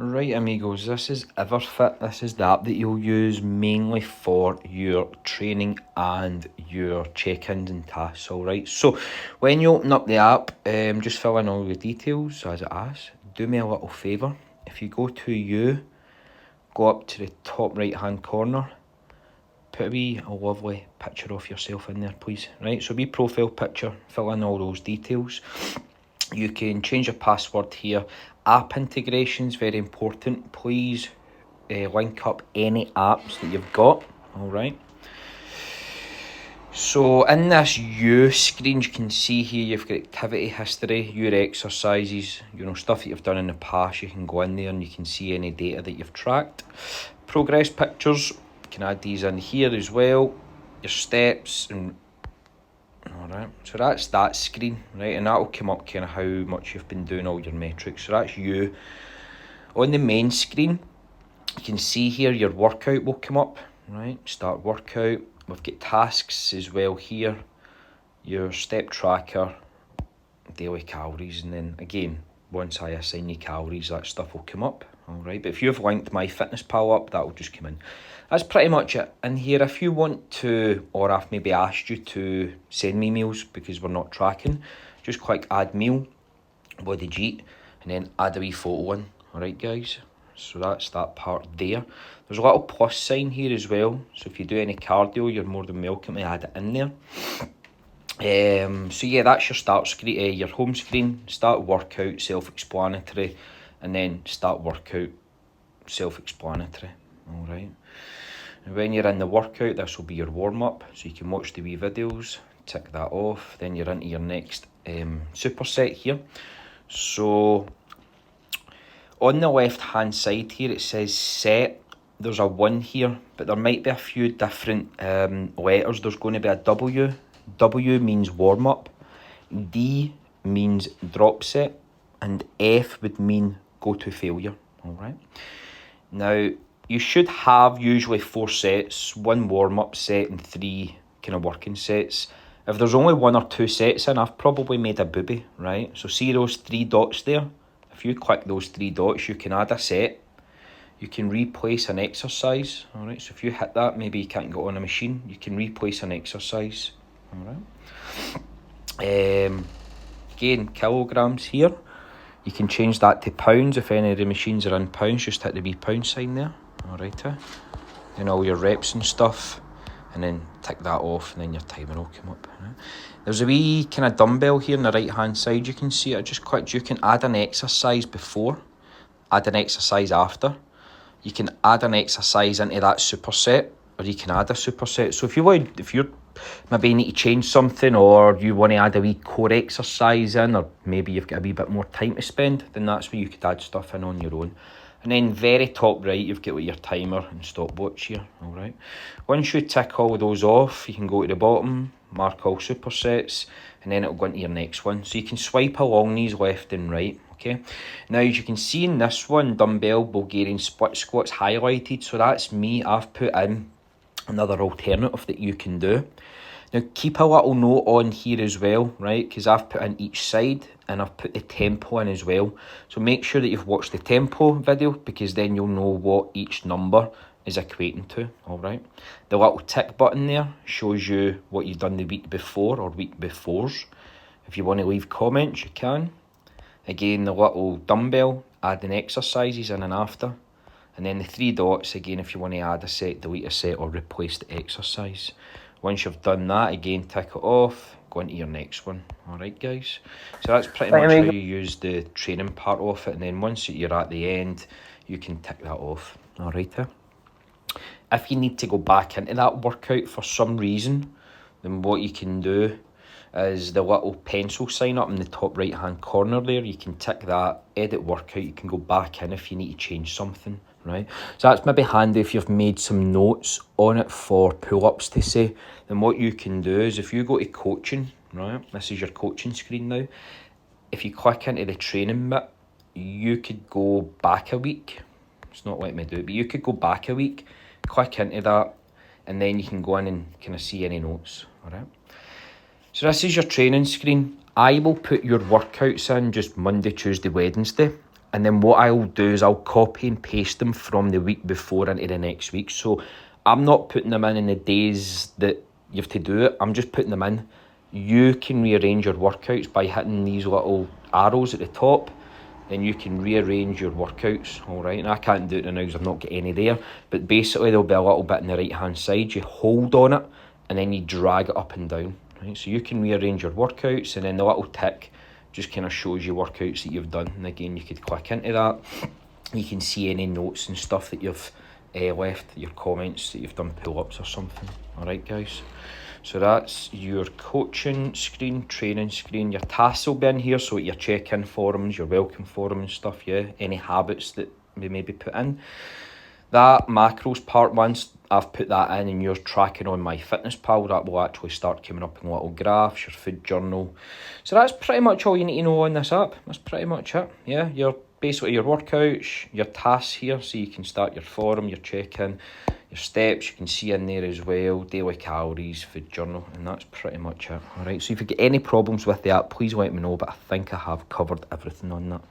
Right, amigos, this is EverFit. This is the app that you'll use mainly for your training and your check-ins and tasks, alright? So, when you open up the app, just fill in all the details as it asks. Do me a little favour. If you go to you, go up to the top right-hand corner, put a lovely picture of yourself in there, please. Right, so profile picture, fill in all those details. You can change your password here. App integration is very important. Please link up any apps that you've got. All right. So in this You screen, you can see here you've got activity history, your exercises, stuff that you've done in the past. You can go in there and you can see any data that you've tracked. Progress pictures, you can add these in here as well. Your steps and alright, so that's that screen, right, and that'll come up kind of how much you've been doing, all your metrics. So that's you. On the main screen, you can see here your workout will come up, right, start workout. We've got tasks as well here, your step tracker, daily calories, and then again, once I assign you calories, that stuff will come up, alright. But if you've linked MyFitnessPal up, that will just come in. That's pretty much it. In here, if you want to, or I've maybe asked you to send me meals because we're not tracking, just click add meal, body G, and then add a wee photo in. Alright guys, so that's that part there. There's a little plus sign here as well, so if you do any cardio, you're more than welcome to add it in there. So yeah, that's your start screen, your home screen, start workout, self-explanatory, and then start workout, self-explanatory. Alright. And when you're in the workout, this will be your warm-up, so you can watch the wee videos, tick that off, then you're into your next superset here. So on the left hand side here it says set, there's a 1 here, but there might be a few different letters. There's going to be a W. W means warm-up, D means drop set, and F would mean go to failure. Alright. Now you should have usually 4 sets, 1 warm-up set and 3 kind of working sets. If there's only 1 or 2 sets in, I've probably made a booby, right? So see those 3 dots there? If you click those 3 dots, you can add a set. You can replace an exercise, all right? So if you hit that, maybe you can't go on a machine, you can replace an exercise, all right? Again, kilograms here. You can change that to pounds. If any of the machines are in pounds, just hit the wee pound sign there. Alright, then all your reps and stuff, and then tick that off, and then your timer will come up. Right? There's a wee kind of dumbbell here on the right hand side. You can see it. Just click. You can add an exercise before, add an exercise after. You can add an exercise into that superset, or you can add a superset. So if you're maybe need to change something, or you want to add a wee core exercise in, or maybe you've got a wee bit more time to spend, then that's where you could add stuff in on your own. And then very top right, you've got your timer and stopwatch here, alright. Once you tick all of those off, you can go to the bottom, mark all supersets, and then it'll go into your next one. So you can swipe along these left and right, okay. Now as you can see in this one, dumbbell Bulgarian split squats highlighted, so that's me. I've put in another alternative that you can do. Now keep a little note on here as well, right, because I've put in each side and I've put the tempo in as well. So make sure that you've watched the tempo video, because then you'll know what each number is equating to, alright. The little tick button there shows you what you've done the week before or week befores. If you want to leave comments, you can. Again, the little dumbbell, adding exercises in and after. And then the 3 dots, again, if you want to add a set, delete a set, or replace the exercise. Once you've done that, again, tick it off, go into your next one. Alright, guys. So that's pretty much how you use the training part of it. And then once you're at the end, you can tick that off. Alright. If you need to go back into that workout for some reason, then what you can do is the little pencil sign up in the top right hand corner there. You can tick that, edit workout. You can go back in if you need to change something. Right, so that's maybe handy if you've made some notes on it for pull-ups to say. Then what you can do is if you go to coaching, right, this is your coaching screen now. If you click into the training bit, you could go back a week. It's not letting me do it, but you could go back a week, click into that, and then you can go in and kind of see any notes. All right. So this is your training screen. I will put your workouts in just Monday, Tuesday, Wednesday. And then what I'll do is I'll copy and paste them from the week before into the next week. So I'm not putting them in the days that you have to do it. I'm just putting them in. You can rearrange your workouts by hitting these little arrows at the top. Then you can rearrange your workouts, all right? And I can't do it now because I've not got any there. But basically, there'll be a little bit on the right-hand side. You hold on it, and then you drag it up and down, right? So you can rearrange your workouts, and then the little tick just kind of shows you workouts that you've done. And again, you could click into that. You can see any notes and stuff that you've left, your comments that you've done pull-ups or something. All right, guys? So that's your coaching screen, training screen. Your tasks will be in here, so your check-in forums, your welcome forum and stuff, yeah. Any habits that we maybe put in. That macros part, once I've put that in and you're tracking on MyFitnessPal, that will actually start coming up in little graphs, your food journal. So that's pretty much all you need to know on this app. That's pretty much it, yeah. Basically your workouts, your tasks here, so you can start your forum, your check-in, your steps, you can see in there as well, daily calories, food journal, and that's pretty much it. Alright, so if you get any problems with the app, please let me know, but I think I have covered everything on that.